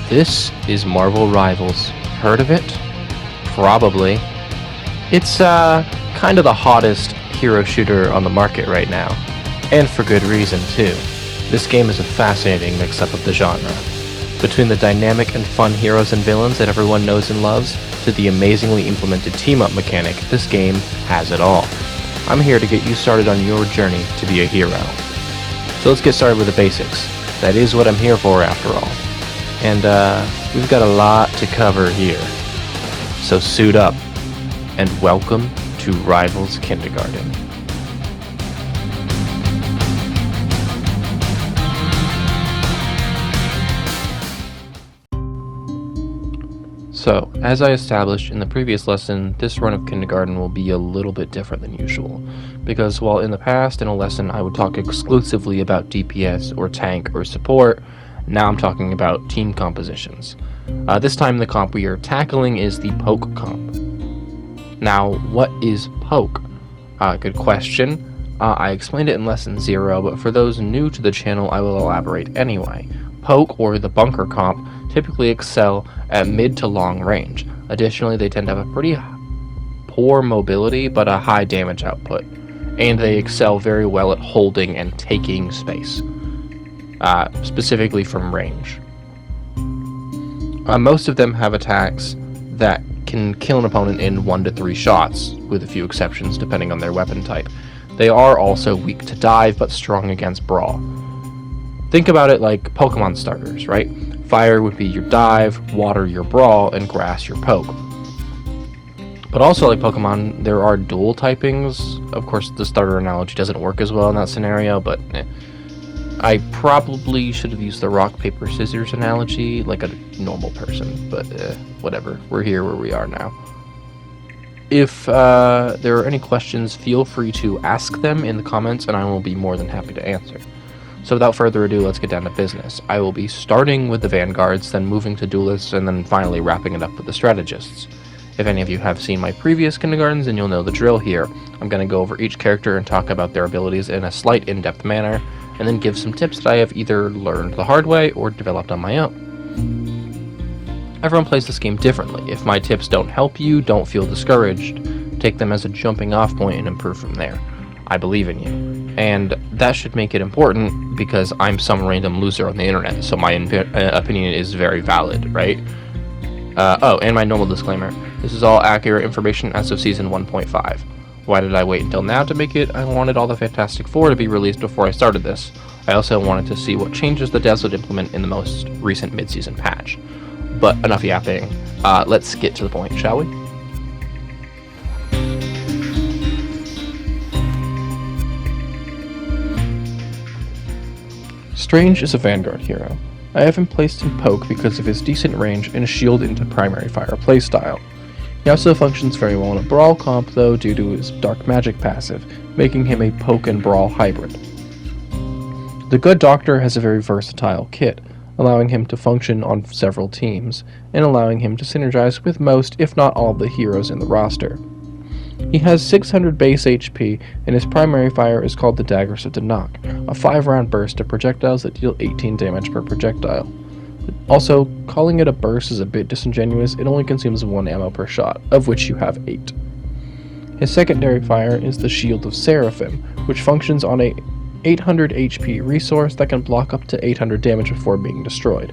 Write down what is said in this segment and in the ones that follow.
This is Marvel Rivals. Heard of it? Probably. It's kind of the hottest hero shooter on the market right now. And for good reason, too. This game is a fascinating mix-up of the genre. Between the dynamic and fun heroes and villains that everyone knows and loves, to the amazingly implemented team-up mechanic, this game has it all. I'm here to get you started on your journey to be a hero. So let's get started with the basics. That is what I'm here for, after all. And we've got a lot to cover here. So suit up, and welcome to Rivals Kindergarten. So, as I established in the previous lesson, this run of Kindergarten will be a little bit different than usual, because while in the past in a lesson I would talk exclusively about DPS or tank or support, now I'm talking about team compositions. This time the comp we are tackling is the poke comp. Now, what is poke? Good question. I explained it in lesson 0, but for those new to the channel I will elaborate anyway. Poke, or the bunker comp, typically excel at mid to long range. Additionally, they tend to have a pretty poor mobility but a high damage output, and they excel very well at holding and taking space, specifically from range. Most of them have attacks that can kill an opponent in 1 to 3 shots, with a few exceptions depending on their weapon type. They are also weak to dive but strong against brawl. Think about it like Pokemon starters, right? Fire would be your dive, water your brawl, and grass your poke. But also like Pokemon, there are dual typings. Of course, the starter analogy doesn't work as well in that scenario, but I probably should have used the rock, paper, scissors analogy like a normal person, but whatever. We're here where we are now. If there are any questions, feel free to ask them in the comments, and I will be more than happy to answer. So without further ado, let's get down to business. I will be starting with the vanguards, then moving to duelists, and then finally wrapping it up with the strategists. If any of you have seen my previous kindergartens, then you'll know the drill here. I'm going to go over each character and talk about their abilities in a slight in-depth manner, and then give some tips that I have either learned the hard way or developed on my own. Everyone plays this game differently. If my tips don't help you, don't feel discouraged. Take them as a jumping off point and improve from there. I believe in you. And that should make it important because I'm some random loser on the internet, so my opinion is very valid, right? Oh, and my normal disclaimer. This is all accurate information as of Season 1.5. Why did I wait until now to make it? I wanted all the Fantastic Four to be released before I started this. I also wanted to see what changes the devs would implement in the most recent mid-season patch. But enough yapping. Let's get to the point, shall we? Strange is a vanguard hero. I have him placed in poke because of his decent range and shield into primary fire playstyle. He also functions very well in a brawl comp though due to his dark magic passive, making him a poke and brawl hybrid. The Good Doctor has a very versatile kit, allowing him to function on several teams, and allowing him to synergize with most, if not all, of the heroes in the roster. He has 600 base HP, and his primary fire is called the Daggers of Danak, a 5-round burst of projectiles that deal 18 damage per projectile. Also, calling it a burst is a bit disingenuous. It only consumes 1 ammo per shot, of which you have 8. His secondary fire is the Shield of Seraphim, which functions on a 800 HP resource that can block up to 800 damage before being destroyed.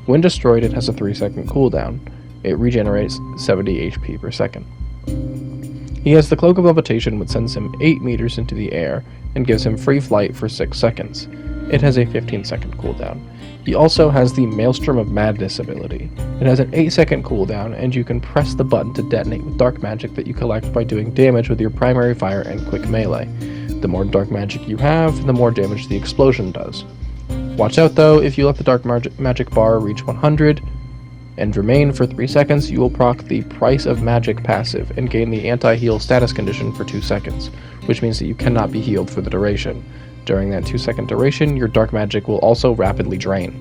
When destroyed, it has a 3-second cooldown. It regenerates 70 HP per second. He has the Cloak of Levitation, which sends him 8 meters into the air and gives him free flight for 6 seconds. It has a 15-second cooldown. He also has the Maelstrom of Madness ability. It has an 8-second cooldown, and you can press the button to detonate with dark magic that you collect by doing damage with your primary fire and quick melee. The more dark magic you have, the more damage the explosion does. Watch out though, if you let the dark magic bar reach 100, and remain for 3 seconds, you will proc the Price of Magic passive and gain the anti-heal status condition for 2 seconds, which means that you cannot be healed for the duration. During that 2-second duration, your dark magic will also rapidly drain.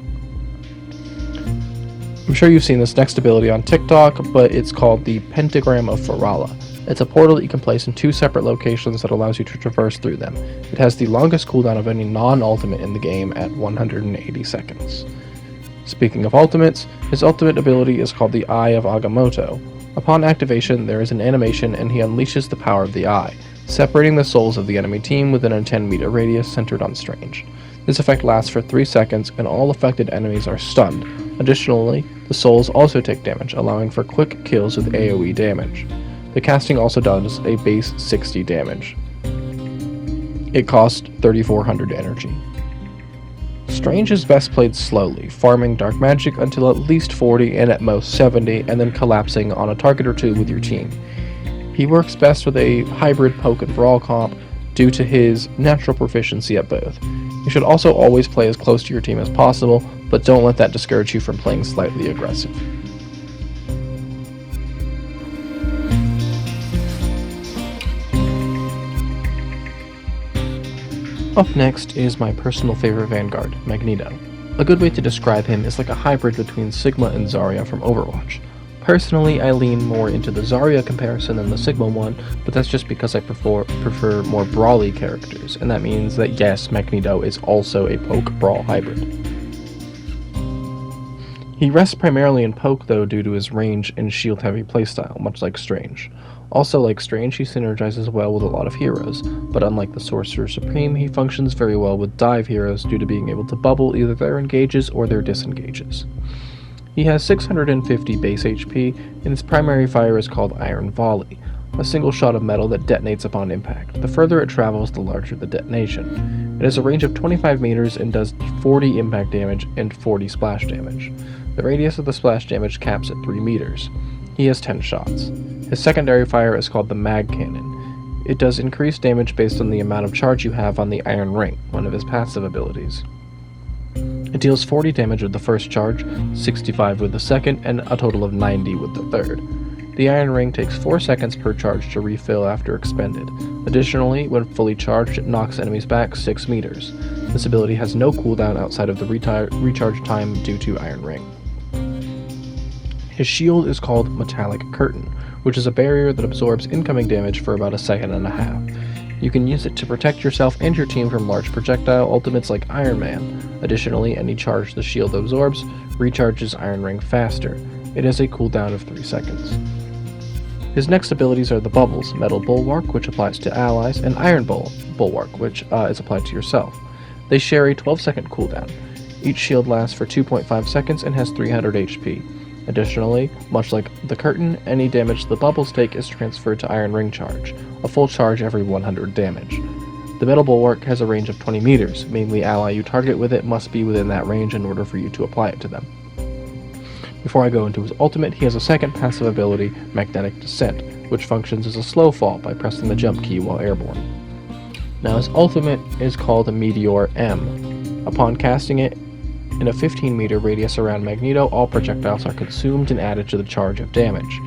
I'm sure you've seen this next ability on TikTok, but it's called the Pentagram of Farala. It's a portal that you can place in 2 separate locations that allows you to traverse through them. It has the longest cooldown of any non-ultimate in the game at 180 seconds. Speaking of ultimates, his ultimate ability is called the Eye of Agamotto. Upon activation, there is an animation and he unleashes the power of the eye, separating the souls of the enemy team within a 10-meter radius centered on Strange. This effect lasts for 3 seconds and all affected enemies are stunned. Additionally, the souls also take damage, allowing for quick kills with AoE damage. The casting also does a base 60 damage. It costs 3400 energy. Strange is best played slowly, farming dark magic until at least 40 and at most 70, and then collapsing on a target or two with your team. He works best with a hybrid poke and brawl comp due to his natural proficiency at both. You should also always play as close to your team as possible, but don't let that discourage you from playing slightly aggressive. Up next is my personal favorite Vanguard, Magneto. A good way to describe him is like a hybrid between Sigma and Zarya from Overwatch. Personally, I lean more into the Zarya comparison than the Sigma one, but that's just because I prefer more brawly characters, and that means that yes, Magneto is also a poke-brawl hybrid. He rests primarily in poke though due to his range and shield-heavy playstyle, much like Strange. Also, like Strange, he synergizes well with a lot of heroes, but unlike the Sorcerer Supreme, he functions very well with dive heroes due to being able to bubble either their engages or their disengages. He has 650 base HP, and his primary fire is called Iron Volley, a single shot of metal that detonates upon impact. The further it travels, the larger the detonation. It has a range of 25 meters and does 40 impact damage and 40 splash damage. The radius of the splash damage caps at 3 meters. He has 10 shots. His secondary fire is called the Mag Cannon. It does increased damage based on the amount of charge you have on the Iron Ring, one of his passive abilities. It deals 40 damage with the first charge, 65 with the second, and a total of 90 with the third. The Iron Ring takes 4 seconds per charge to refill after expended. Additionally, when fully charged, it knocks enemies back 6 meters. This ability has no cooldown outside of the recharge time due to Iron Ring. His shield is called Metallic Curtain, which is a barrier that absorbs incoming damage for about a second and a half. You can use it to protect yourself and your team from large projectile ultimates like Iron Man. Additionally, any charge the shield absorbs recharges Iron Ring faster. It has a cooldown of 3 seconds. His next abilities are the Bubbles, Metal Bulwark, which applies to allies, and Iron Bulwark, which is applied to yourself. They share a 12-second cooldown. Each shield lasts for 2.5 seconds and has 300 HP. Additionally, much like the Curtain, any damage the Bubbles take is transferred to Iron Ring charge, a full charge every 100 damage. The Metal Bulwark has a range of 20 meters, meaning the ally you target with it must be within that range in order for you to apply it to them. Before I go into his ultimate, he has a second passive ability, Magnetic Descent, which functions as a slow fall by pressing the jump key while airborne. Now his ultimate is called Meteor M. Upon casting it, in a 15-meter radius around Magneto, all projectiles are consumed and added to the charge of damage.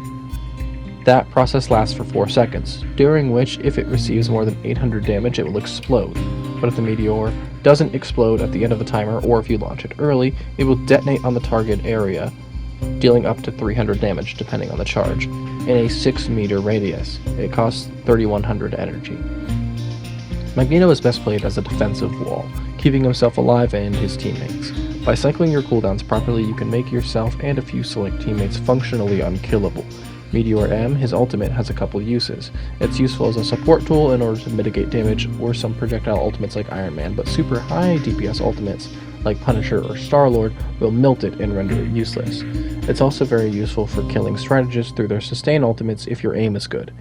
That process lasts for 4 seconds, during which, if it receives more than 800 damage, it will explode. But if the meteor doesn't explode at the end of the timer, or if you launch it early, it will detonate on the target area, dealing up to 300 damage depending on the charge, in a 6-meter radius. It costs 3100 energy. Magneto is best played as a defensive wall, keeping himself alive and his teammates. By cycling your cooldowns properly, you can make yourself and a few select teammates functionally unkillable. Meteor M, his ultimate, has a couple uses. It's useful as a support tool in order to mitigate damage or some projectile ultimates like Iron Man, but super high DPS ultimates like Punisher or Star-Lord will melt it and render it useless. It's also very useful for killing strategists through their sustain ultimates if your aim is good.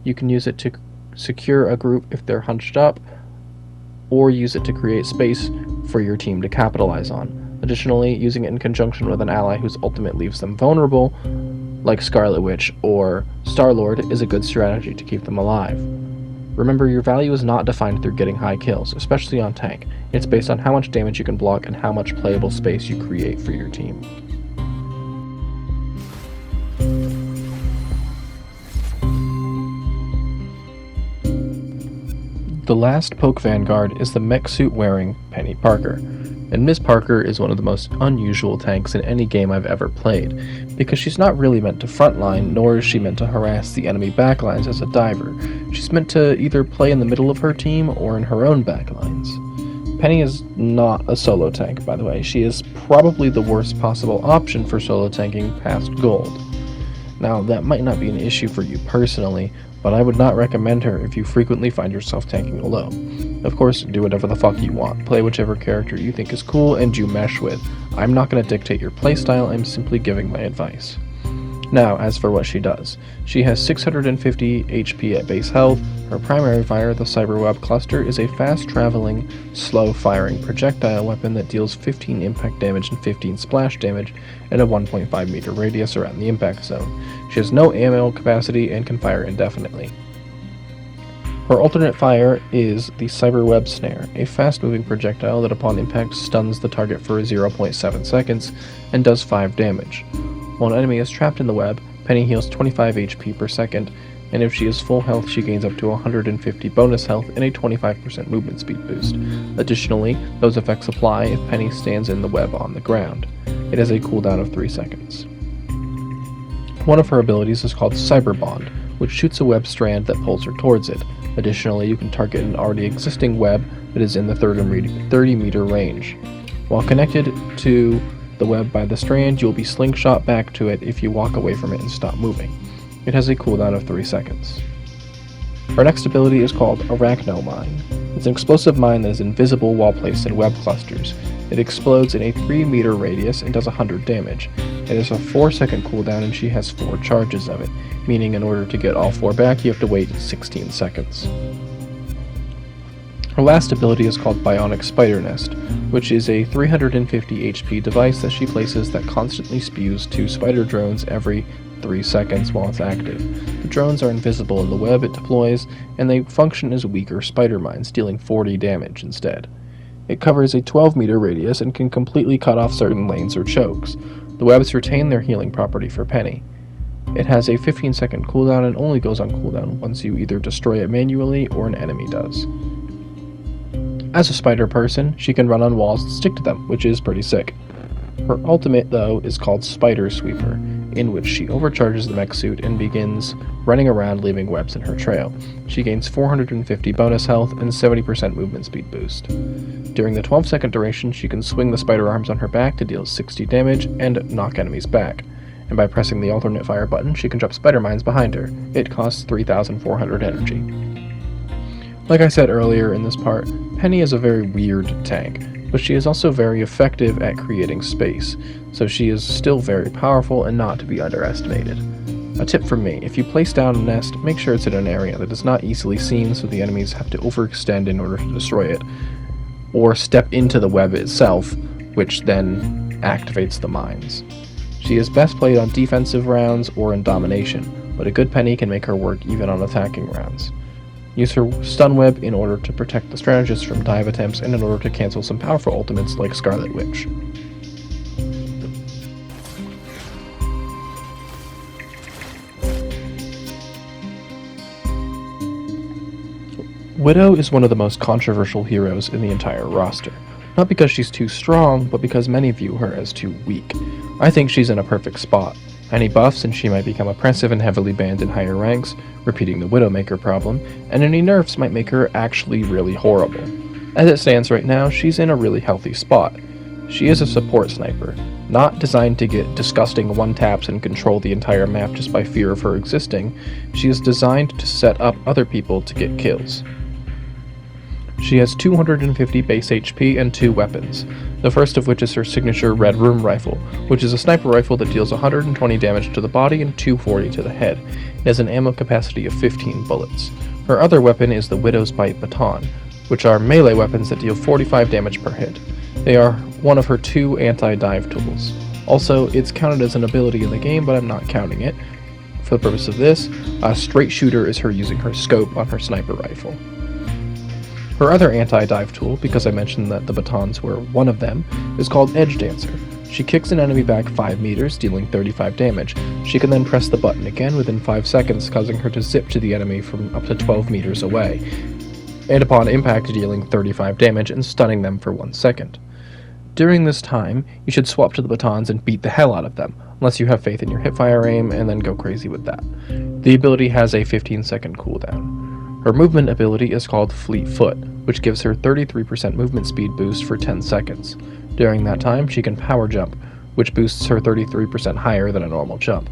You can use it to secure a group if they're hunched up, or use it to create space for your team to capitalize on. Additionally, using it in conjunction with an ally whose ultimate leaves them vulnerable, like Scarlet Witch or Star-Lord, is a good strategy to keep them alive. Remember, your value is not defined through getting high kills, especially on tank. It's based on how much damage you can block and how much playable space you create for your team. The last poke Vanguard is the mech suit wearing Penny Parker. And Ms. Parker is one of the most unusual tanks in any game I've ever played, because she's not really meant to frontline, nor is she meant to harass the enemy backlines as a diver. She's meant to either play in the middle of her team or in her own backlines. Penny is not a solo tank, by the way. She is probably the worst possible option for solo tanking past gold. Now, that might not be an issue for you personally, but I would not recommend her if you frequently find yourself tanking alone. Of course, do whatever the fuck you want. Play whichever character you think is cool and you mesh with. I'm not going to dictate your playstyle, I'm simply giving my advice. Now, as for what she does. She has 650 HP at base health. Her primary fire, the Cyberweb Cluster, is a fast-traveling, slow-firing projectile weapon that deals 15 impact damage and 15 splash damage in a 1.5 meter radius around the impact zone. She has no ammo capacity and can fire indefinitely. Her alternate fire is the Cyberweb Snare, a fast-moving projectile that upon impact stuns the target for 0.7 seconds and does 5 damage. While an enemy is trapped in the web, Penny heals 25 HP per second, and if she is full health, she gains up to 150 bonus health and a 25% movement speed boost. Additionally, those effects apply if Penny stands in the web on the ground. It has a cooldown of 3 seconds. One of her abilities is called Cyber Bond, which shoots a web strand that pulls her towards it. Additionally, you can target an already existing web that is in the 30 meter range. While connected to the web by the strand, you'll be slingshot back to it if you walk away from it and stop moving. It has a cooldown of 3 seconds. Our next ability is called Arachno Mine. It's an explosive mine that is invisible while placed in web clusters. It explodes in a 3 meter radius and does 100 damage. It has a 4-second cooldown and she has 4 charges of it, meaning in order to get all 4 back you have to wait 16 seconds. Her last ability is called Bionic Spider Nest, which is a 350 HP device that she places that constantly spews 2 spider drones every 3 seconds while it's active. The drones are invisible in the web it deploys, and they function as weaker spider mines, dealing 40 damage instead. It covers a 12 meter radius and can completely cut off certain lanes or chokes. The webs retain their healing property for Penny. It has a 15-second cooldown and only goes on cooldown once you either destroy it manually or an enemy does. As a spider person, she can run on walls and stick to them, which is pretty sick. Her ultimate, though, is called Spider Sweeper, in which she overcharges the mech suit and begins running around leaving webs in her trail. She gains 450 bonus health and 70% movement speed boost. During the 12-second duration, she can swing the spider arms on her back to deal 60 damage and knock enemies back. And by pressing the alternate fire button, she can drop spider mines behind her. It costs 3,400 energy. Like I said earlier in this part, Penny is a very weird tank, but she is also very effective at creating space, so she is still very powerful and not to be underestimated. A tip from me, if you place down a nest, make sure it's in an area that is not easily seen so the enemies have to overextend in order to destroy it, or step into the web itself, which then activates the mines. She is best played on defensive rounds or in domination, but a good Penny can make her work even on attacking rounds. Use her stun web in order to protect the strategist from dive attempts and in order to cancel some powerful ultimates like Scarlet Witch. Widow is one of the most controversial heroes in the entire roster. Not because she's too strong, but because many view her as too weak. I think she's in a perfect spot. Any buffs and she might become oppressive and heavily banned in higher ranks, repeating the Widowmaker problem, and any nerfs might make her actually really horrible. As it stands right now, she's in a really healthy spot. She is a support sniper, not designed to get disgusting one-taps and control the entire map just by fear of her existing. She is designed to set up other people to get kills. She has 250 base HP and 2 weapons, the first of which is her signature Red Room Rifle, which is a sniper rifle that deals 120 damage to the body and 240 to the head. It has an ammo capacity of 15 bullets. Her other weapon is the Widow's Bite Baton, which are melee weapons that deal 45 damage per hit. They are one of her 2 anti-dive tools. Also, it's counted as an ability in the game, but I'm not counting it. For the purpose of this, a straight shooter is her using her scope on her sniper rifle. Her other anti-dive tool, because I mentioned that the batons were one of them, is called Edge Dancer. She kicks an enemy back 5 meters, dealing 35 damage. She can then press the button again within 5 seconds, causing her to zip to the enemy from up to 12 meters away, and upon impact dealing 35 damage and stunning them for 1 second. During this time, you should swap to the batons and beat the hell out of them, unless you have faith in your hipfire aim, and then go crazy with that. The ability has a 15-second cooldown. Her movement ability is called Fleet Foot, which gives her 33% movement speed boost for 10 seconds. During that time, she can power jump, which boosts her 33% higher than a normal jump.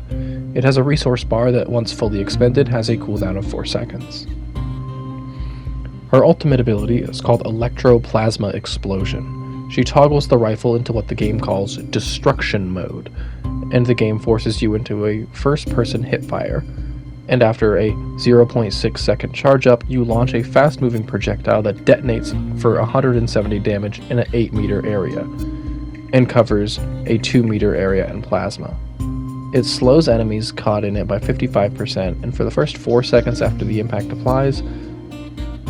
It has a resource bar that, once fully expended, has a cooldown of 4 seconds. Her ultimate ability is called Electroplasma Explosion. She toggles the rifle into what the game calls Destruction Mode, and the game forces you into a first-person hipfire. And after a 0.6 second charge up, you launch a fast-moving projectile that detonates for 170 damage in an 8-meter area, and covers a 2-meter area in plasma. It slows enemies caught in it by 55%, and for the first 4 seconds after the impact applies,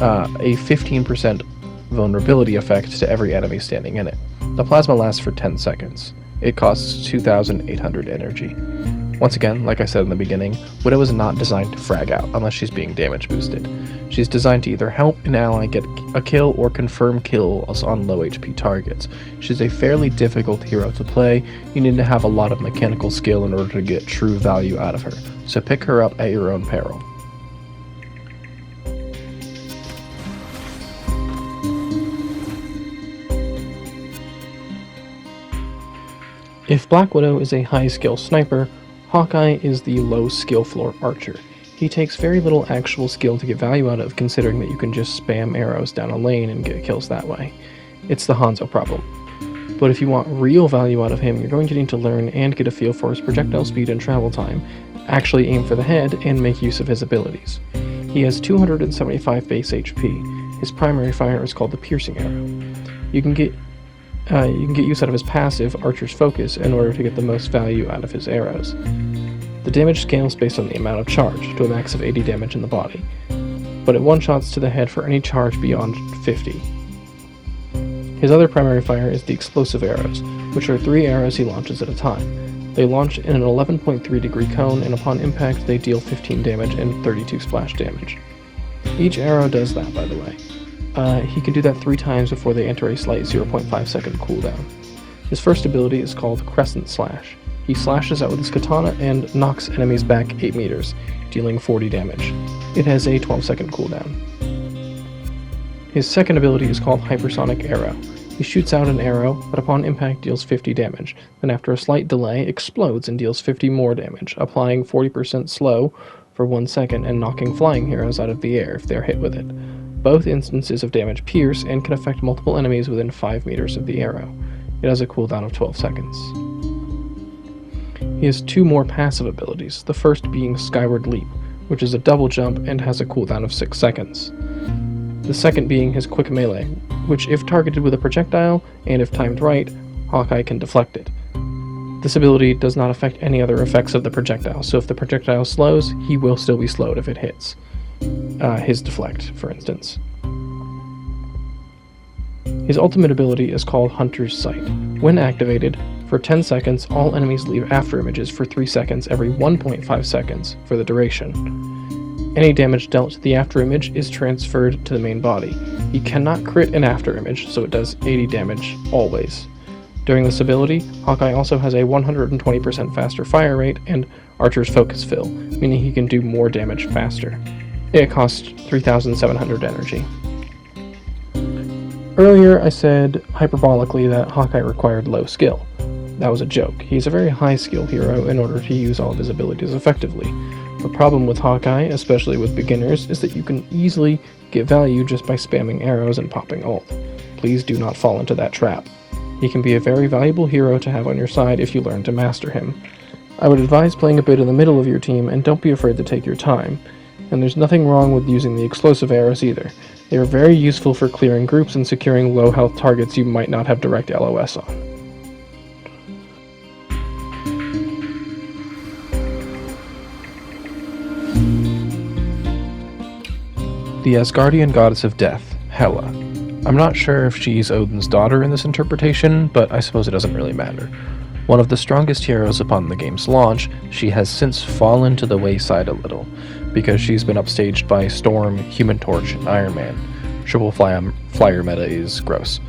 a 15% vulnerability effect to every enemy standing in it. The plasma lasts for 10 seconds. It costs 2,800 energy. Once again, like I said in the beginning, Widow is not designed to frag out unless she's being damage boosted. She's designed to either help an ally get a kill or confirm kills on low HP targets. She's a fairly difficult hero to play. You need to have a lot of mechanical skill in order to get true value out of her, so pick her up at your own peril. If Black Widow is a high-skill sniper, Hawkeye is the low-skill floor archer. He takes very little actual skill to get value out of, considering that you can just spam arrows down a lane and get kills that way. It's the Hanzo problem. But if you want real value out of him, you're going to need to learn and get a feel for his projectile speed and travel time, actually aim for the head, and make use of his abilities. He has 275 base HP. His primary fire is called the Piercing Arrow. You can get use out of his passive, Archer's Focus, in order to get the most value out of his arrows. The damage scales based on the amount of charge, to a max of 80 damage in the body, but it one-shots to the head for any charge beyond 50. His other primary fire is the Explosive Arrows, which are 3 arrows he launches at a time. They launch in an 11.3 degree cone, and upon impact they deal 15 damage and 32 splash damage. Each arrow does that, by the way. He can do that 3 times before they enter a slight 0.5 second cooldown. His first ability is called Crescent Slash. He slashes out with his katana and knocks enemies back 8 meters, dealing 40 damage. It has a 12 second cooldown. His second ability is called Hypersonic Arrow. He shoots out an arrow, but upon impact deals 50 damage, then after a slight delay explodes and deals 50 more damage, applying 40% slow for 1 second and knocking flying heroes out of the air if they are hit with it. Both instances of damage pierce and can affect multiple enemies within 5 meters of the arrow. It has a cooldown of 12 seconds. He has 2 more passive abilities, the first being Skyward Leap, which is a double jump and has a cooldown of 6 seconds. The second being his Quick Melee, which if targeted with a projectile, and if timed right, Hawkeye can deflect it. This ability does not affect any other effects of the projectile, so if the projectile slows, he will still be slowed if it hits. His deflect, for instance. His ultimate ability is called Hunter's Sight. When activated, for 10 seconds, all enemies leave after images for 3 seconds every 1.5 seconds for the duration. Any damage dealt to the after image is transferred to the main body. He cannot crit an after image, so it does 80 damage always. During this ability, Hawkeye also has a 120% faster fire rate and Archer's Focus Fill, meaning he can do more damage faster. It costs 3,700 energy. Earlier I said hyperbolically that Hawkeye required low skill. That was a joke. He's a very high skill hero in order to use all of his abilities effectively. The problem with Hawkeye, especially with beginners, is that you can easily get value just by spamming arrows and popping ult. Please do not fall into that trap. He can be a very valuable hero to have on your side if you learn to master him. I would advise playing a bit in the middle of your team, and don't be afraid to take your time. And there's nothing wrong with using the explosive arrows either. They are very useful for clearing groups and securing low health targets you might not have direct LOS on. The Asgardian goddess of death, Hela. I'm not sure if she's Odin's daughter in this interpretation, but I suppose it doesn't really matter. One of the strongest heroes upon the game's launch, she has since fallen to the wayside a little, because she's been upstaged by Storm, Human Torch, and Iron Man. Triple flyer meta is gross.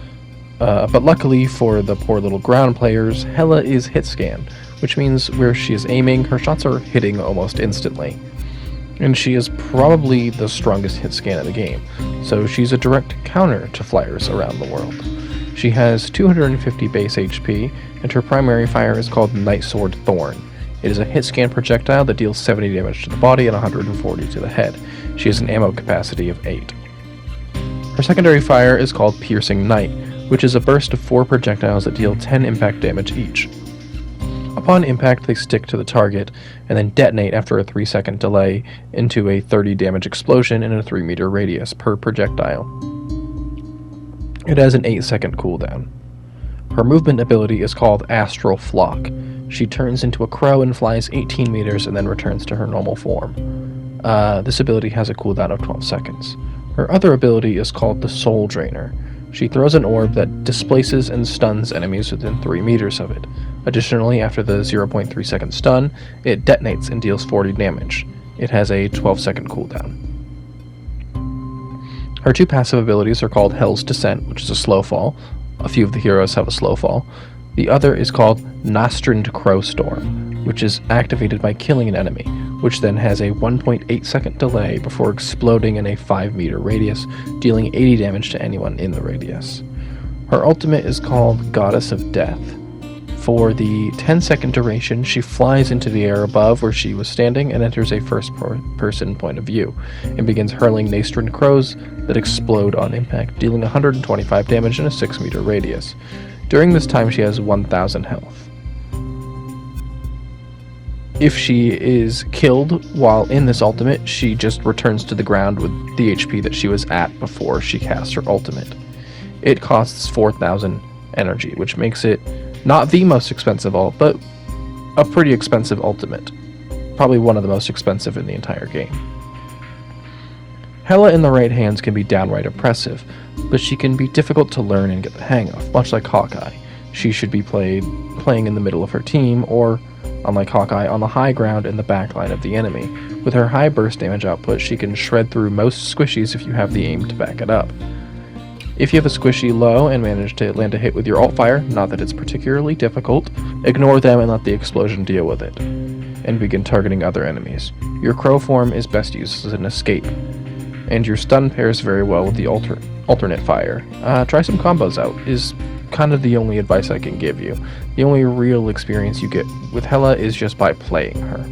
But luckily for the poor little ground players, Hela is hit scan, which means where she is aiming, her shots are hitting almost instantly. and she is probably the strongest hit scan in the game, so she's a direct counter to flyers around the world. She has 250 base HP, and her primary fire is called Night Sword Thorn. It is a hit scan projectile that deals 70 damage to the body and 140 to the head. She has an ammo capacity of 8. Her secondary fire is called Piercing Night, which is a burst of 4 projectiles that deal 10 impact damage each. Upon impact, they stick to the target, and then detonate after a 3-second delay into a 30 damage explosion in a 3-meter radius per projectile. It has an 8-second cooldown. Her movement ability is called Astral Flock. She turns into a crow and flies 18 meters and then returns to her normal form. This ability has a cooldown of 12 seconds. Her other ability is called the Soul Drainer. She throws an orb that displaces and stuns enemies within 3 meters of it. Additionally, after the 0.3 second stun, it detonates and deals 40 damage. It has a 12-second cooldown. Her 2 passive abilities are called Hell's Descent, which is a slow fall. A few of the heroes have a slow fall. The other is called Nostrand Crowstorm, which is activated by killing an enemy, which then has a 1.8 second delay before exploding in a 5-meter radius, dealing 80 damage to anyone in the radius. Her ultimate is called Goddess of Death. For the 10-second duration, she flies into the air above where she was standing and enters a first-person point of view, and begins hurling Nostrand crows that explode on impact, dealing 125 damage in a 6-meter radius. During this time, she has 1,000 health. If she is killed while in this ultimate, she just returns to the ground with the HP that she was at before she cast her ultimate. It costs 4,000 energy, which makes it not the most expensive ult, but a pretty expensive ultimate. Probably one of the most expensive in the entire game. Hela in the right hands can be downright oppressive, but she can be difficult to learn and get the hang of, much like Hawkeye. She should be playing in the middle of her team, or, unlike Hawkeye, on the high ground in the back line of the enemy. With her high burst damage output, she can shred through most squishies if you have the aim to back it up. If you have a squishy low and manage to land a hit with your alt fire, not that it's particularly difficult, ignore them and let the explosion deal with it, and begin targeting other enemies. Your crow form is best used as an escape, and your stun pairs very well with the alternate fire. Try some combos out, is kind of the only advice I can give you. The only real experience you get with Hela is just by playing her.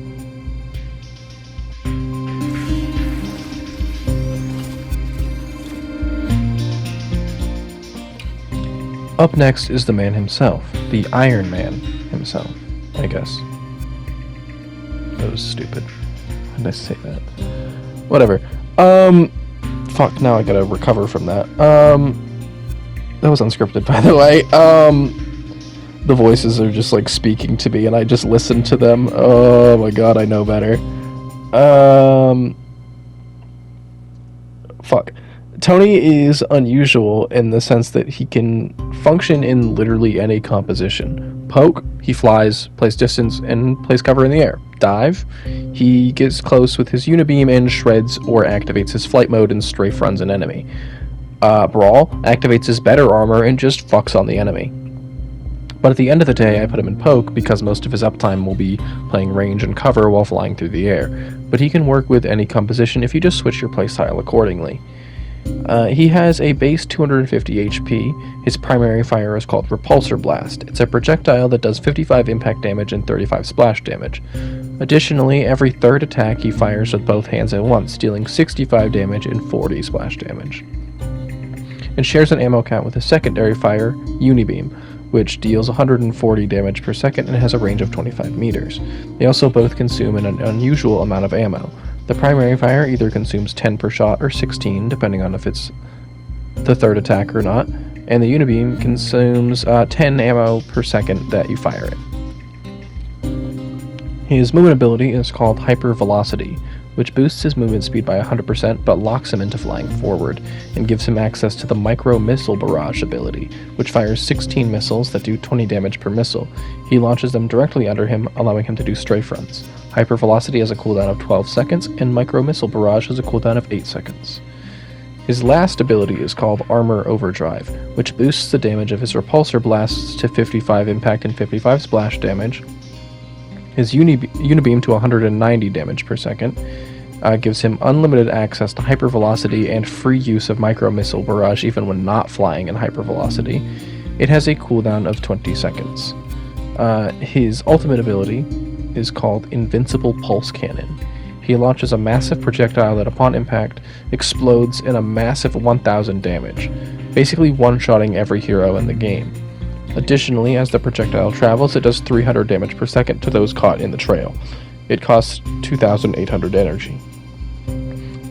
Up next is the man himself, the Iron Man himself, I guess. That was stupid. Why did I say that? Whatever. Fuck, now I gotta recover from that. That was unscripted, by the way. The voices are just, like, speaking to me, and I just listen to them. Oh my god, I know better. Fuck. Tony is unusual in the sense that he can function in literally any composition. Poke, he flies, plays distance, and plays cover in the air. Dive, he gets close with his unibeam and shreds or activates his flight mode and strafe runs an enemy. Brawl activates his better armor and just fucks on the enemy. But at the end of the day, I put him in Poke because most of his uptime will be playing range and cover while flying through the air. But he can work with any composition if you just switch your playstyle accordingly. He has a base 250 HP. His primary fire is called Repulsor Blast. It's a projectile that does 55 impact damage and 35 splash damage. Additionally, every third attack he fires with both hands at once, dealing 65 damage and 40 splash damage. And shares an ammo count with his secondary fire, Unibeam, which deals 140 damage per second and has a range of 25 meters. They also both consume an unusual amount of ammo. The primary fire either consumes 10 per shot or 16, depending on if it's the third attack or not, and the Unibeam consumes 10 ammo per second that you fire it. His movement ability is called Hyper Velocity, which boosts his movement speed by 100% but locks him into flying forward, and gives him access to the Micro Missile Barrage ability, which fires 16 missiles that do 20 damage per missile. He launches them directly under him, allowing him to do strafe runs. Hypervelocity has a cooldown of 12 seconds, and Micro Missile Barrage has a cooldown of 8 seconds. His last ability is called Armor Overdrive, which boosts the damage of his repulsor blasts to 55 impact and 55 splash damage, his Unibeam to 190 damage per second, gives him unlimited access to hypervelocity and free use of micro-missile barrage even when not flying in hypervelocity. It has a cooldown of 20 seconds. His ultimate ability is called Invincible Pulse Cannon. He launches a massive projectile that upon impact explodes in a massive 1000 damage, basically one-shotting every hero in the game. Additionally, as the projectile travels, it does 300 damage per second to those caught in the trail. It costs 2,800 energy.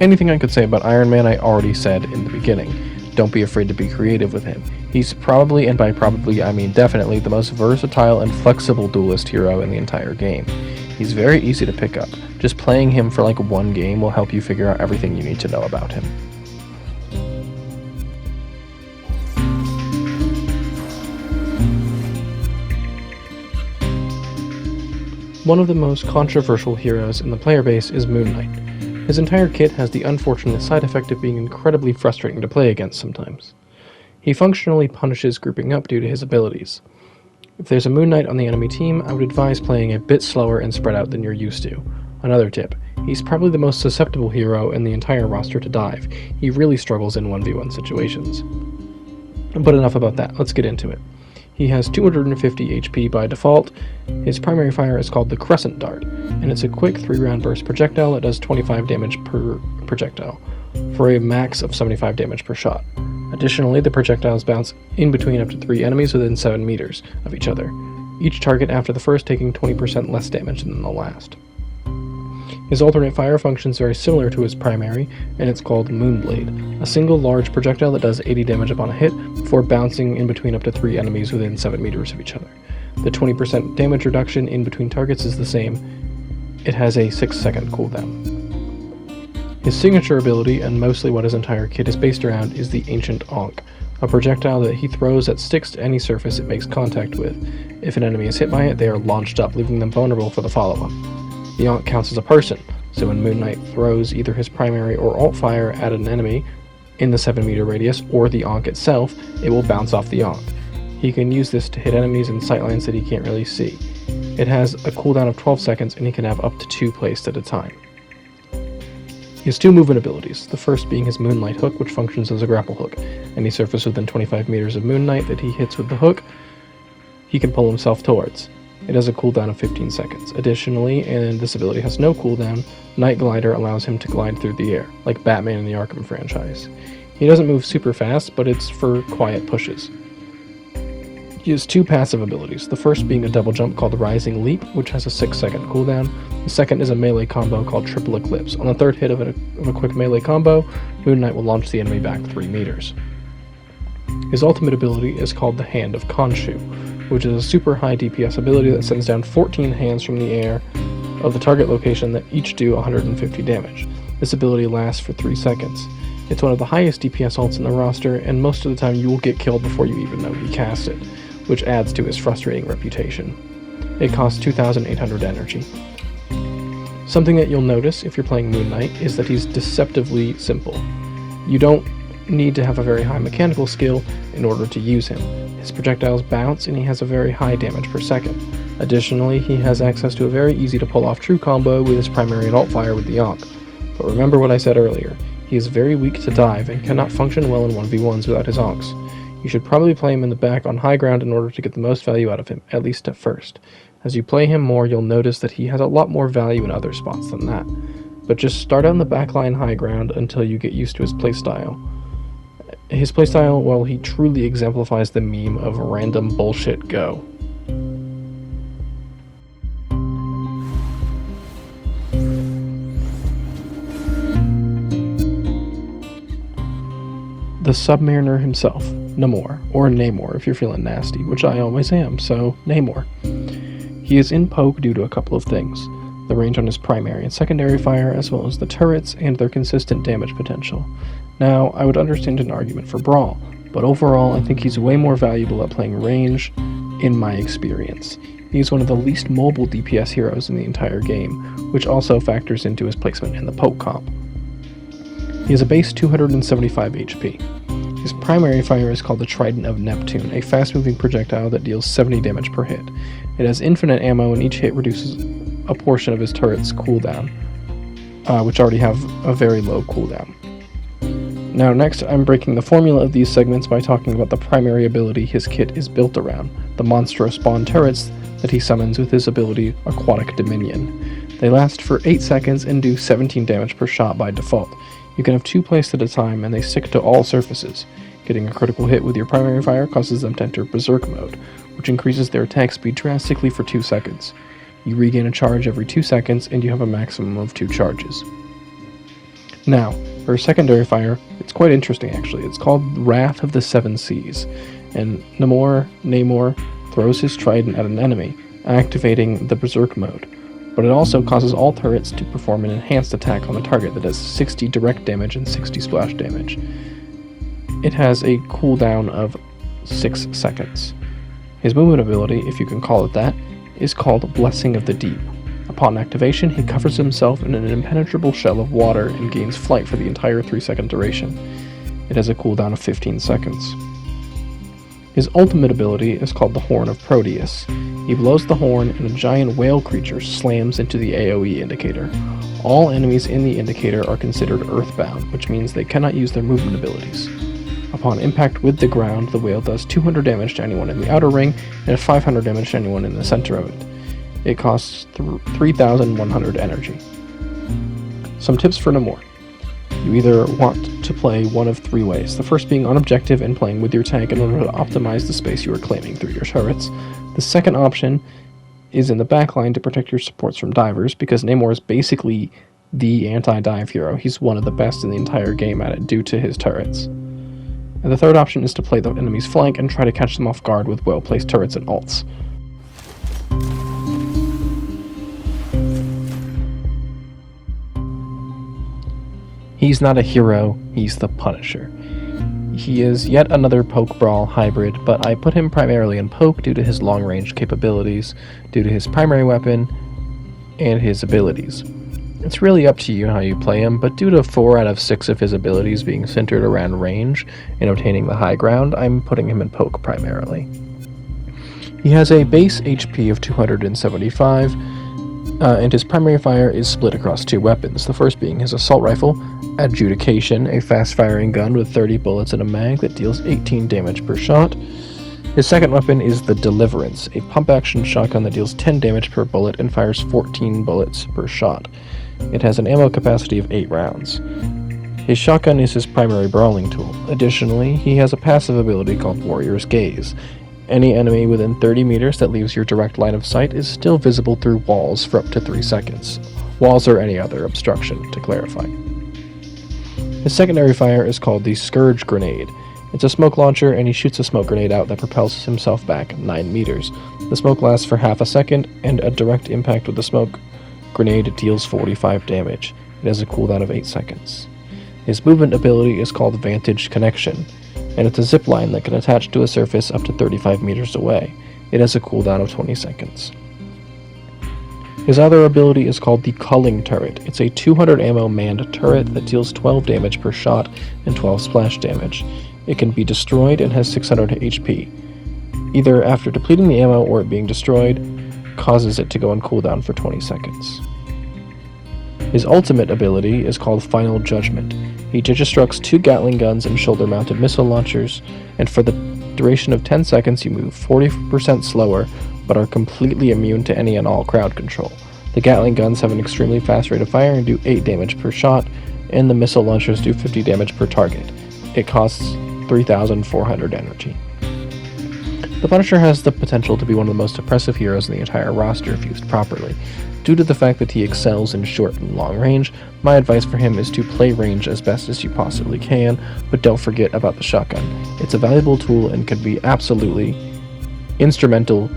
Anything I could say about Iron Man I already said in the beginning. Don't be afraid to be creative with him. He's probably, and by probably I mean definitely, the most versatile and flexible duelist hero in the entire game. He's very easy to pick up. Just playing him for like one game will help you figure out everything you need to know about him. One of the most controversial heroes in the player base is Moon Knight. His entire kit has the unfortunate side effect of being incredibly frustrating to play against sometimes. He functionally punishes grouping up due to his abilities. If there's a Moon Knight on the enemy team, I would advise playing a bit slower and spread out than you're used to. Another tip, he's probably the most susceptible hero in the entire roster to dive. He really struggles in 1v1 situations. But enough about that, let's get into it. He has 250 HP by default. His primary fire is called the Crescent Dart, and it's a quick 3-round burst projectile that does 25 damage per projectile, for a max of 75 damage per shot. Additionally, the projectiles bounce in between up to 3 enemies within 7 meters of each other, each target after the first taking 20% less damage than the last. His alternate fire functions very similar to his primary, and it's called Moonblade, a single large projectile that does 80 damage upon a hit before bouncing in between up to 3 enemies within 7 meters of each other. The 20% damage reduction in between targets is the same. It has a 6-second cooldown. His signature ability, and mostly what his entire kit is based around, is the Ancient Ankh, a projectile that he throws that sticks to any surface it makes contact with. If an enemy is hit by it, they are launched up, leaving them vulnerable for the follow-up. The Ankh counts as a person, so when Moon Knight throws either his primary or alt fire at an enemy in the 7-meter radius, or the Ankh itself, it will bounce off the Ankh. He can use this to hit enemies in sightlines that he can't really see. It has a cooldown of 12 seconds, and he can have up to 2 placed at a time. He has 2 movement abilities, the first being his Moonlight Hook, which functions as a grapple hook. Any surface within 25 meters of Moon Knight that he hits with the hook, he can pull himself towards. It has a cooldown of 15 seconds. Additionally, and this ability has no cooldown, Night Glider allows him to glide through the air, like Batman in the Arkham franchise. He doesn't move super fast, but it's for quiet pushes. He has 2 passive abilities, the first being a double jump called Rising Leap, which has a 6-second cooldown. The second is a melee combo called Triple Eclipse. On the third hit of a quick melee combo, Moon Knight will launch the enemy back 3 meters. His ultimate ability is called the Hand of Khonshu, which is a super high DPS ability that sends down 14 hands from the air of the target location that each do 150 damage. This ability lasts for 3 seconds. It's one of the highest DPS ults in the roster, and most of the time you will get killed before you even know he cast it, which adds to his frustrating reputation. It costs 2,800 energy. Something that you'll notice if you're playing Moon Knight is that he's deceptively simple. You don't need to have a very high mechanical skill in order to use him. His projectiles bounce and he has a very high damage per second. Additionally, he has access to a very easy to pull off true combo with his primary and alt fire with the Ankh. But remember what I said earlier, he is very weak to dive and cannot function well in 1v1s without his Ankhs. You should probably play him in the back on high ground in order to get the most value out of him, at least at first. As you play him more, you'll notice that he has a lot more value in other spots than that. But just start on the backline high ground until you get used to his playstyle. His playstyle, well, he truly exemplifies the meme of random bullshit go. The Submariner himself, Namor, or Namor if you're feeling nasty, which I always am, so Namor. He is in poke due to a couple of things: the range on his primary and secondary fire, as well as the turrets and their consistent damage potential. Now, I would understand an argument for Brawl, but overall I think he's way more valuable at playing range, in my experience. He's one of the least mobile DPS heroes in the entire game, which also factors into his placement in the poke comp. He has a base 275 HP. His primary fire is called the Trident of Neptune, a fast-moving projectile that deals 70 damage per hit. It has infinite ammo, and each hit reduces a portion of his turret's cooldown. which already have a very low cooldown. Now next, I'm breaking the formula of these segments by talking about the primary ability his kit is built around, the Monstro spawn turrets that he summons with his ability Aquatic Dominion. They last for 8 seconds and do 17 damage per shot by default. You can have 2 placed at a time and they stick to all surfaces. Getting a critical hit with your primary fire causes them to enter Berserk mode, which increases their attack speed drastically for 2 seconds. You regain a charge every 2 seconds and you have a maximum of 2 charges. Now, for a secondary fire, it's quite interesting actually. It's called Wrath of the Seven Seas, and Namor throws his trident at an enemy, activating the Berserk mode. But it also causes all turrets to perform an enhanced attack on the target that does 60 direct damage and 60 splash damage. It has a cooldown of 6 seconds. His movement ability, if you can call it that, is called Blessing of the Deep. Upon activation, he covers himself in an impenetrable shell of water and gains flight for the entire 3-second duration. It has a cooldown of 15 seconds. His ultimate ability is called the Horn of Proteus. He blows the horn and a giant whale creature slams into the AoE indicator. All enemies in the indicator are considered earthbound, which means they cannot use their movement abilities. Upon impact with the ground, the whale does 200 damage to anyone in the outer ring and 500 damage to anyone in the center of it. It costs 3,100 energy. Some tips for Namor. You either want to play one of 3 ways, the first being on objective and playing with your tank in order to optimize the space you are claiming through your turrets. The second option is in the backline to protect your supports from divers, because Namor is basically the anti-dive hero. He's one of the best in the entire game at it due to his turrets. And the third option is to play the enemy's flank and try to catch them off guard with well-placed turrets and ults. He's not a hero, he's the Punisher. He is yet another Poke Brawl hybrid, but I put him primarily in Poke due to his long-range capabilities, due to his primary weapon, and his abilities. It's really up to you how you play him, but due to 4 out of 6 of his abilities being centered around range and obtaining the high ground, I'm putting him in Poke primarily. He has a base HP of 275, and his primary fire is split across 2 weapons, the first being his assault rifle, Adjudication, a fast-firing gun with 30 bullets in a mag that deals 18 damage per shot. His second weapon is the Deliverance, a pump-action shotgun that deals 10 damage per bullet and fires 14 bullets per shot. It has an ammo capacity of 8 rounds. His shotgun is his primary brawling tool. Additionally, he has a passive ability called Warrior's Gaze. Any enemy within 30 meters that leaves your direct line of sight is still visible through walls for up to 3 seconds. Walls or any other obstruction, to clarify. His secondary fire is called the Scourge Grenade. It's a smoke launcher, and he shoots a smoke grenade out that propels himself back 9 meters. The smoke lasts for half a second, and a direct impact with the smoke grenade deals 45 damage. It has a cooldown of 8 seconds. His movement ability is called Vantage Connection, and it's a zip line that can attach to a surface up to 35 meters away. It has a cooldown of 20 seconds. His other ability is called the Culling Turret. It's a 200 ammo manned turret that deals 12 damage per shot and 12 splash damage. It can be destroyed and has 600 HP. Either after depleting the ammo or it being destroyed causes it to go on cooldown for 20 seconds. His ultimate ability is called Final Judgment. He digistructs 2 Gatling guns and shoulder-mounted missile launchers, and for the duration of 10 seconds you move 40% slower, but are completely immune to any and all crowd control. The Gatling guns have an extremely fast rate of fire and do 8 damage per shot, and the missile launchers do 50 damage per target. It costs 3,400 energy. The Punisher has the potential to be one of the most oppressive heroes in the entire roster if used properly. Due to the fact that he excels in short and long range, my advice for him is to play range as best as you possibly can, but don't forget about the shotgun. It's a valuable tool and can be absolutely instrumental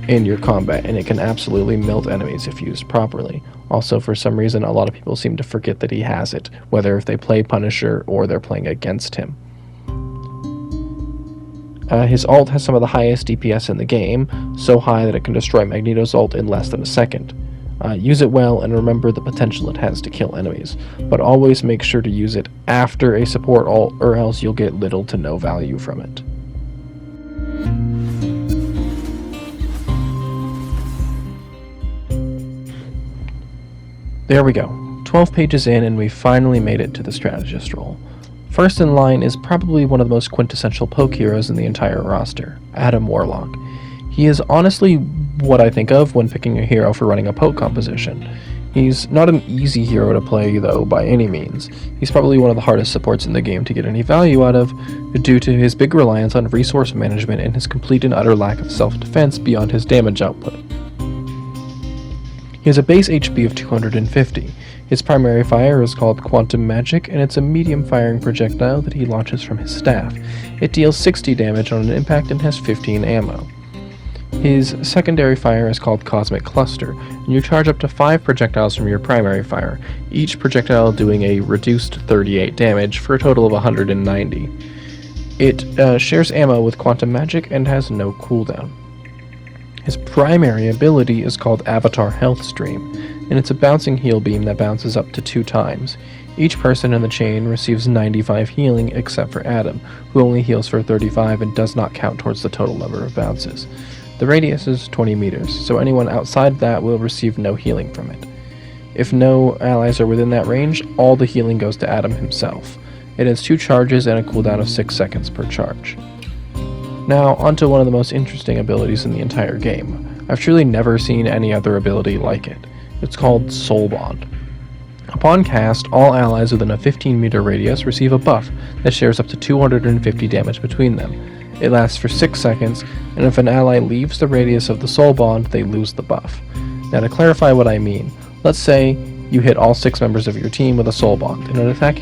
in your combat, and it can absolutely melt enemies if used properly. Also, for some reason, a lot of people seem to forget that he has it, whether if they play Punisher or they're playing against him. His ult has some of the highest DPS in the game, so high that it can destroy Magneto's ult in less than a second. Use it well and remember the potential it has to kill enemies, but always make sure to use it after a support ult or else you'll get little to no value from it. There we go. 12 pages in, and we finally made it to the strategist role. First in line is probably one of the most quintessential poke heroes in the entire roster, Adam Warlock. He is honestly what I think of when picking a hero for running a poke composition. He's not an easy hero to play, though, by any means. He's probably one of the hardest supports in the game to get any value out of, due to his big reliance on resource management and his complete and utter lack of self-defense beyond his damage output. He has a base HP of 250. His primary fire is called Quantum Magic, and it's a medium firing projectile that he launches from his staff. It deals 60 damage on an impact and has 15 ammo. His secondary fire is called Cosmic Cluster, and you charge up to 5 projectiles from your primary fire, each projectile doing a reduced 38 damage for a total of 190. It shares ammo with Quantum Magic and has no cooldown. His primary ability is called Avatar Health Stream, and it's a bouncing heal beam that bounces up to 2 times. Each person in the chain receives 95 healing except for Adam, who only heals for 35 and does not count towards the total number of bounces. The radius is 20 meters, so anyone outside that will receive no healing from it. If no allies are within that range, all the healing goes to Adam himself. It has 2 charges and a cooldown of 6 seconds per charge. Now, onto one of the most interesting abilities in the entire game. I've truly never seen any other ability like it. It's called Soul Bond. Upon cast, all allies within a 15-meter radius receive a buff that shares up to 250 damage between them. It lasts for 6 seconds, and if an ally leaves the radius of the Soul Bond, they lose the buff. Now to clarify what I mean, let's say you hit all 6 members of your team with a Soul Bond, and an attack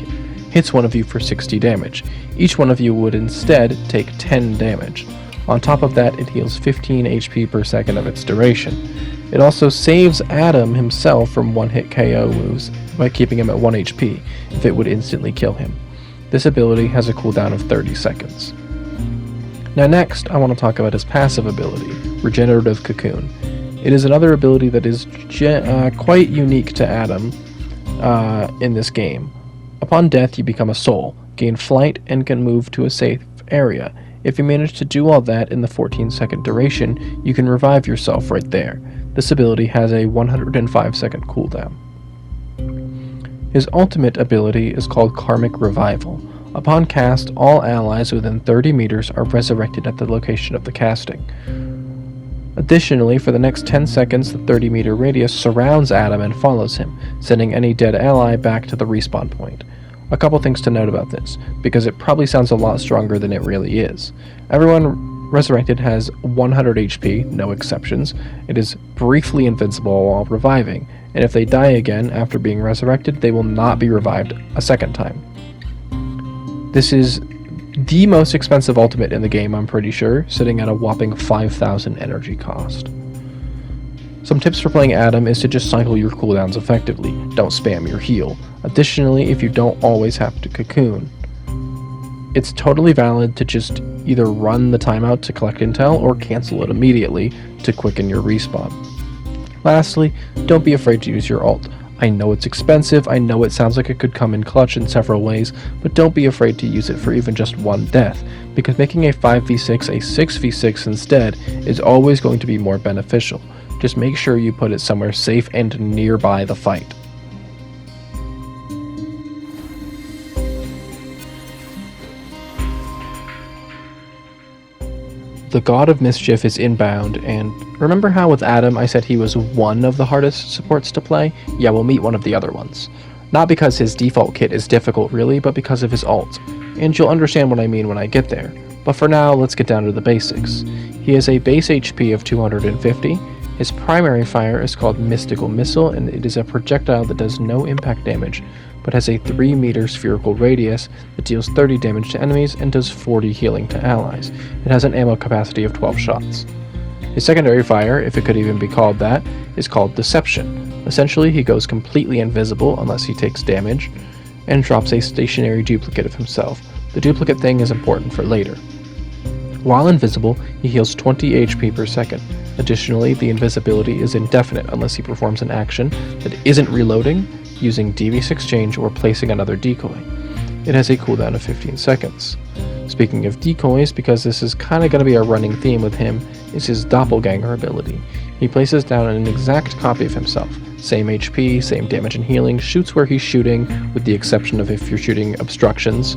hits one of you for 60 damage. Each one of you would instead take 10 damage. On top of that, it heals 15 HP per second of its duration. It also saves Adam himself from one-hit KO moves by keeping him at 1 HP, if it would instantly kill him. This ability has a cooldown of 30 seconds. Now next, I want to talk about his passive ability, Regenerative Cocoon. It is another ability that is quite unique to Adam in this game. Upon death, you become a soul, gain flight, and can move to a safe area. If you manage to do all that in the 14-second duration, you can revive yourself right there. This ability has a 105-second cooldown. His ultimate ability is called Karmic Revival. Upon cast, all allies within 30 meters are resurrected at the location of the casting. Additionally, for the next 10 seconds, the 30-meter radius surrounds Adam and follows him, sending any dead ally back to the respawn point. A couple things to note about this, because it probably sounds a lot stronger than it really is. Everyone resurrected has 100 HP, no exceptions. It is briefly invincible while reviving, and if they die again after being resurrected, they will not be revived a second time. This is the most expensive ultimate in the game, I'm pretty sure, sitting at a whopping 5,000 energy cost. Some tips for playing Adam is to just cycle your cooldowns effectively, don't spam your heal. Additionally, if you don't always have to cocoon, it's totally valid to just either run the timeout to collect intel or cancel it immediately to quicken your respawn. Lastly, don't be afraid to use your ult. I know it's expensive, I know it sounds like it could come in clutch in several ways, but don't be afraid to use it for even just one death, because making a 5v6 a 6v6 instead is always going to be more beneficial. Just make sure you put it somewhere safe and nearby the fight. The God of Mischief is inbound, and remember how with Adam I said he was one of the hardest supports to play? Yeah, we'll meet one of the other ones. Not because his default kit is difficult really, but because of his ult. And you'll understand what I mean when I get there. But for now, let's get down to the basics. He has a base HP of 250. His primary fire is called Mystical Missile, and it is a projectile that does no impact damage, but has a 3-meter spherical radius that deals 30 damage to enemies and does 40 healing to allies. It has an ammo capacity of 12 shots. His secondary fire, if it could even be called that, is called Deception. Essentially, he goes completely invisible unless he takes damage, and drops a stationary duplicate of himself. The duplicate thing is important for later. While invisible, he heals 20 HP per second. Additionally, the invisibility is indefinite unless he performs an action that isn't reloading, using DV's exchange, or placing another decoy. It has a cooldown of 15 seconds. Speaking of decoys, because this is kind of going to be a running theme with him, is his doppelganger ability. He places down an exact copy of himself. Same HP, same damage and healing, shoots where he's shooting, with the exception of if you're shooting obstructions.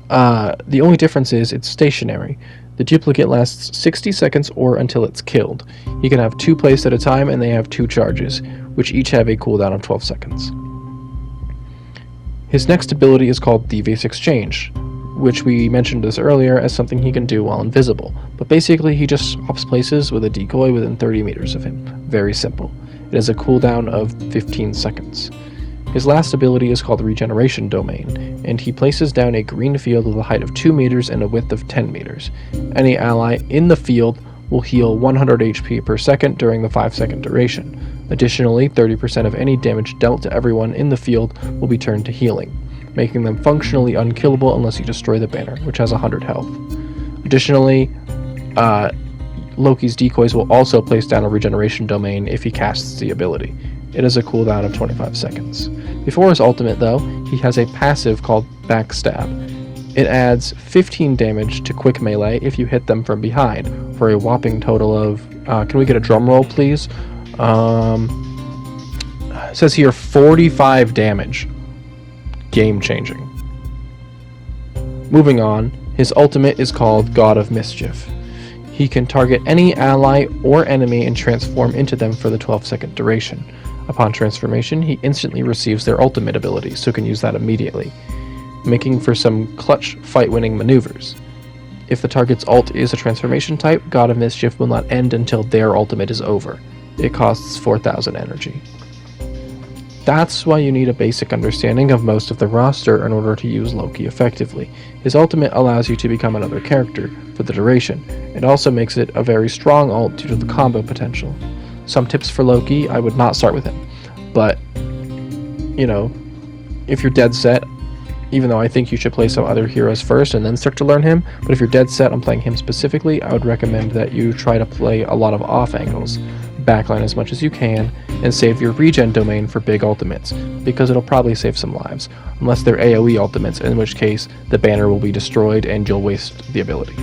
The only difference is it's stationary. The duplicate lasts 60 seconds or until it's killed. He can have 2 placed at a time, and they have 2 charges, which each have a cooldown of 12 seconds. His next ability is called Devious Exchange, which we mentioned this earlier as something he can do while invisible, but basically he just swaps places with a decoy within 30 meters of him. Very simple. It has a cooldown of 15 seconds. His last ability is called Regeneration Domain, and he places down a green field with a height of 2 meters and a width of 10 meters. Any ally in the field will heal 100 HP per second during the 5-second duration. Additionally, 30% of any damage dealt to everyone in the field will be turned to healing, making them functionally unkillable unless you destroy the banner, which has 100 health. Additionally, Loki's decoys will also place down a regeneration domain if he casts the ability. It has a cooldown of 25 seconds. Before his ultimate, though, he has a passive called Backstab. It adds 15 damage to quick melee if you hit them from behind, for a whopping total of... can we get a drum roll, please? It says here 45 damage. Game changing. Moving on, his ultimate is called God of Mischief. He can target any ally or enemy and transform into them for the 12-second duration. Upon transformation, he instantly receives their ultimate ability, so can use that immediately, making for some clutch fight-winning maneuvers. If the target's ult is a transformation type, God of Mischief will not end until their ultimate is over. It costs 4,000 energy. That's why you need a basic understanding of most of the roster in order to use Loki effectively. His ultimate allows you to become another character for the duration. It also makes it a very strong ult due to the combo potential. Some tips for Loki: I would not start with him, but, you know, if you're dead set, even though I think you should play some other heroes first and then start to learn him, but if you're dead set on playing him specifically, I would recommend that you try to play a lot of off angles, backline as much as you can, and save your regen domain for big ultimates, because it'll probably save some lives, unless they're AoE ultimates, in which case the banner will be destroyed and you'll waste the ability.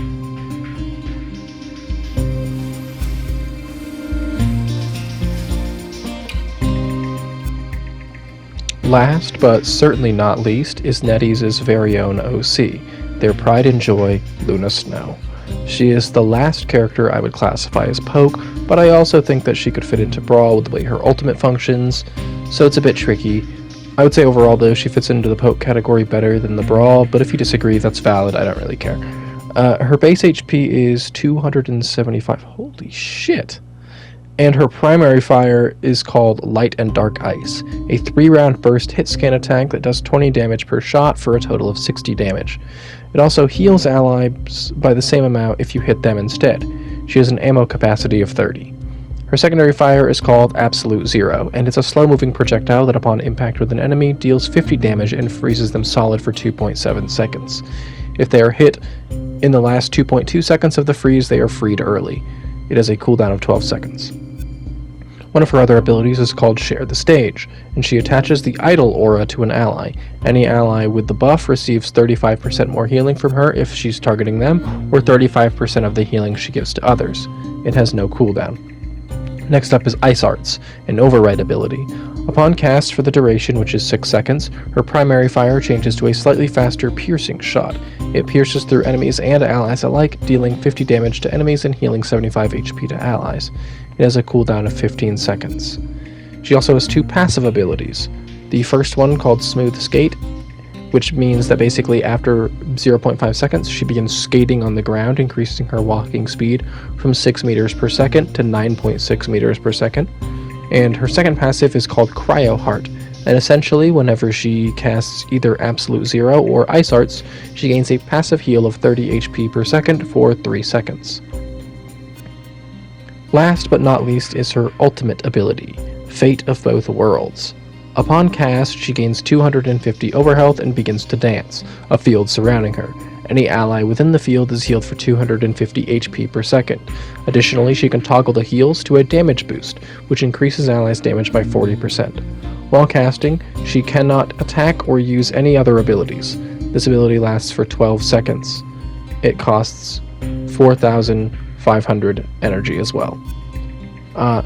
Last, but certainly not least, is NetEase's very own OC, their pride and joy, Luna Snow. She is the last character I would classify as Poke, but I also think that she could fit into Brawl with the way her ultimate functions, so it's a bit tricky. I would say overall, though, she fits into the Poke category better than the Brawl, but if you disagree, that's valid, I don't really care. Her base HP is 275, holy shit! And her primary fire is called Light and Dark Ice, a 3-round burst hit scan attack that does 20 damage per shot for a total of 60 damage. It also heals allies by the same amount if you hit them instead. She has an ammo capacity of 30. Her secondary fire is called Absolute Zero, and it's a slow-moving projectile that upon impact with an enemy deals 50 damage and freezes them solid for 2.7 seconds. If they are hit in the last 2.2 seconds of the freeze, they are freed early. It has a cooldown of 12 seconds. One of her other abilities is called Share the Stage, and she attaches the Idol aura to an ally. Any ally with the buff receives 35% more healing from her if she's targeting them, or 35% of the healing she gives to others. It has no cooldown. Next up is Ice Arts, an override ability. Upon cast for the duration, which is 6 seconds, her primary fire changes to a slightly faster piercing shot. It pierces through enemies and allies alike, dealing 50 damage to enemies and healing 75 HP to allies. It has a cooldown of 15 seconds. She also has 2 passive abilities. The first one, called Smooth Skate, which means that basically after 0.5 seconds, she begins skating on the ground, increasing her walking speed from 6 meters per second to 9.6 meters per second. And her second passive is called Cryo Heart, and essentially whenever she casts either Absolute Zero or Ice Arts, she gains a passive heal of 30 HP per second for 3 seconds. Last but not least is her ultimate ability, Fate of Both Worlds. Upon cast, she gains 250 overhealth and begins to dance, a field surrounding her. Any ally within the field is healed for 250 HP per second. Additionally, she can toggle the heals to a damage boost, which increases allies' damage by 40%. While casting, she cannot attack or use any other abilities. This ability lasts for 12 seconds. It costs 4,500 energy as well.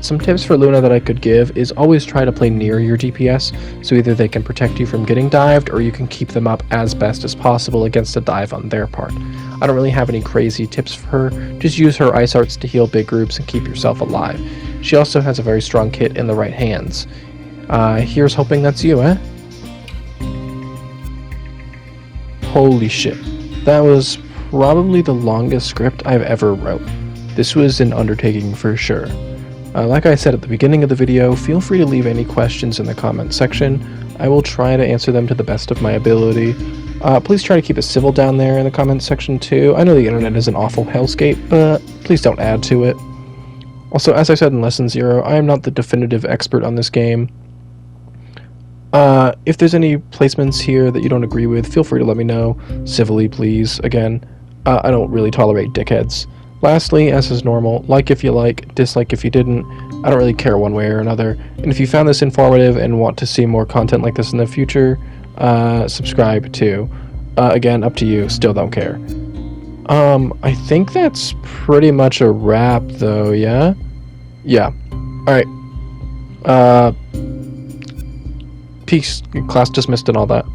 Some tips for Luna that I could give is always try to play near your DPS, so either they can protect you from getting dived, or you can keep them up as best as possible against a dive on their part. I don't really have any crazy tips for her, just use her ice arts to heal big groups and keep yourself alive. She also has a very strong kit in the right hands. Here's hoping that's you, eh? Holy shit. That was probably the longest script I've ever wrote. This was an undertaking for sure. Like I said at the beginning of the video, feel free to leave any questions in the comment section. I will try to answer them to the best of my ability. Please try to keep it civil down there in the comment section too. I know the internet is an awful hellscape, but please don't add to it. Also, as I said in Lesson 0, I am not the definitive expert on this game. If there's any placements here that you don't agree with, feel free to let me know. Civilly, please. Again, I don't really tolerate dickheads. Lastly, as is normal, like if you like, dislike if you didn't. I don't really care one way or another. And if you found this informative and want to see more content like this in the future, subscribe too. Again, up to you, still don't care. I think that's pretty much a wrap though, yeah? Yeah. Alright. Peace, class dismissed and all that.